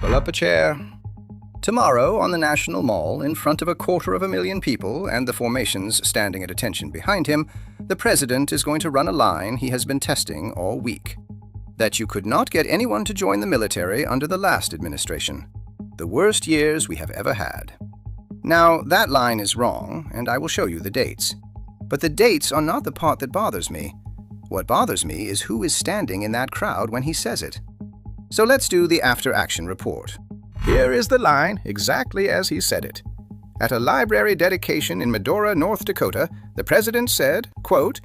Pull up a chair. Tomorrow, on the National Mall, in front of 250,000 people and the formations standing at attention behind him, the president is going to run a line he has been testing all week. That you could not get anyone to join the military under the last administration. The worst years we have ever had. Now, that line is wrong, and I will show you the dates. But the dates are not the part that bothers me. What bothers me is who is standing in that crowd when he says it. So let's do the after-action report. Here is the line, exactly as he said it. At a library dedication in Medora, North Dakota, the president said, quote,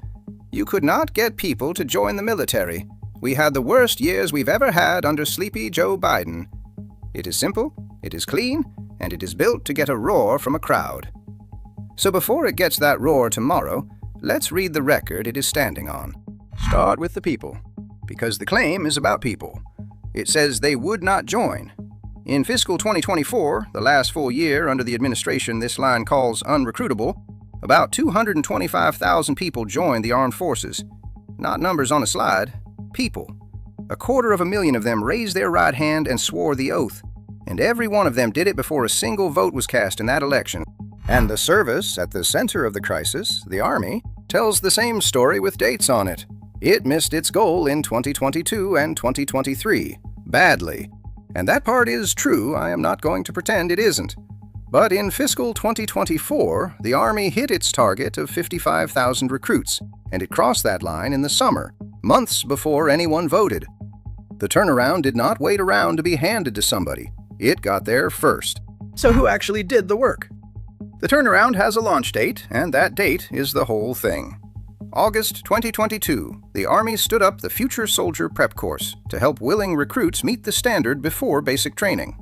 "You could not get people to join the military. We had the worst years we've ever had under sleepy Joe Biden. It is simple, it is clean, and it is built to get a roar from a crowd." So before it gets that roar tomorrow, let's read the record it is standing on. Start with the people, because the claim is about people. It says they would not join. In fiscal 2024, the last full year under the administration this line calls unrecruitable, about 225,000 people joined the armed forces. Not numbers on a slide, people. 250,000 of them raised their right hand and swore the oath, and every one of them did it before a single vote was cast in that election. And the service at the center of the crisis, the Army, tells the same story with dates on it. It missed its goal in 2022 and 2023, badly. And that part is true, I am not going to pretend it isn't. But in fiscal 2024, the Army hit its target of 55,000 recruits, and it crossed that line in the summer, months before anyone voted. The turnaround did not wait around to be handed to somebody. It got there first. So who actually did the work? The turnaround has a launch date, and that date is the whole thing. August 2022, the Army stood up the Future Soldier Prep Course to help willing recruits meet the standard before basic training.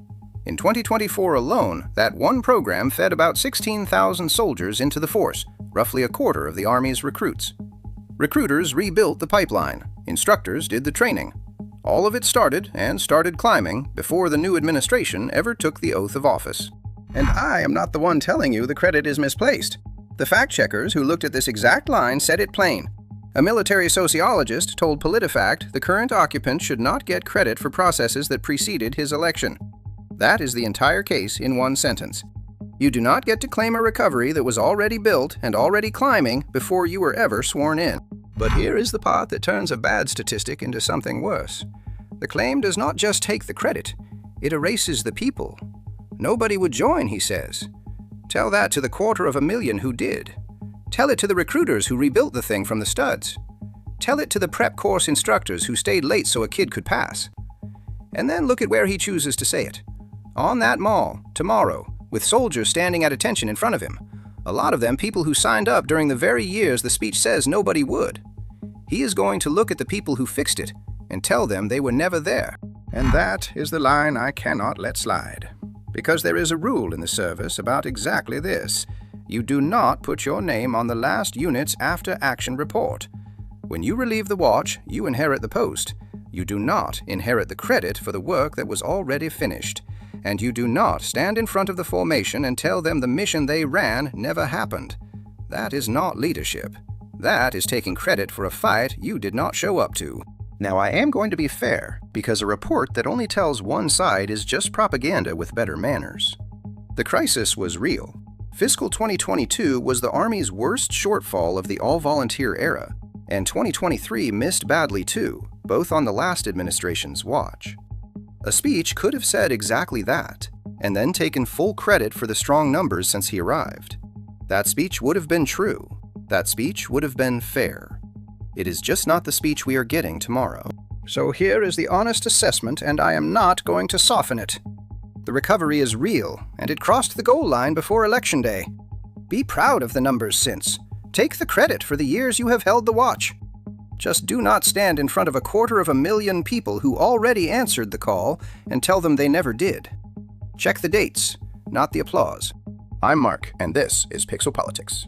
In 2024 alone, that one program fed about 16,000 soldiers into the force, roughly a quarter of the Army's recruits. Recruiters rebuilt the pipeline. Instructors did the training. All of it started climbing before the new administration ever took the oath of office. And I am not the one telling you the credit is misplaced. The fact-checkers who looked at this exact line said it plain. A military sociologist told PolitiFact the current occupant should not get credit for processes that preceded his election. That is the entire case in one sentence. You do not get to claim a recovery that was already built and already climbing before you were ever sworn in. But here is the part that turns a bad statistic into something worse. The claim does not just take the credit, it erases the people. Nobody would join, he says. Tell that to the 250,000 who did. Tell it to the recruiters who rebuilt the thing from the studs. Tell it to the prep course instructors who stayed late so a kid could pass. And then look at where he chooses to say it. On that mall, tomorrow, with soldiers standing at attention in front of him. A lot of them people who signed up during the very years the speech says nobody would. He is going to look at the people who fixed it and tell them they were never there. And that is the line I cannot let slide. Because there is a rule in the service about exactly this. You do not put your name on the last unit's after-action report. When you relieve the watch, you inherit the post. You do not inherit the credit for the work that was already finished. And you do not stand in front of the formation and tell them the mission they ran never happened. That is not leadership. That is taking credit for a fight you did not show up to. Now, I am going to be fair, because a report that only tells one side is just propaganda with better manners. The crisis was real. Fiscal 2022 was the Army's worst shortfall of the all-volunteer era, and 2023 missed badly too, both on the last administration's watch. A speech could have said exactly that, and then taken full credit for the strong numbers since he arrived. That speech would have been true. That speech would have been fair. It is just not the speech we are getting tomorrow. So here is the honest assessment, and I am not going to soften it. The recovery is real, and it crossed the goal line before Election Day. Be proud of the numbers since. Take the credit for the years you have held the watch. Just do not stand in front of 250,000 people who already answered the call and tell them they never did. Check the dates, not the applause. I'm Mark, and this is Pixel Politics.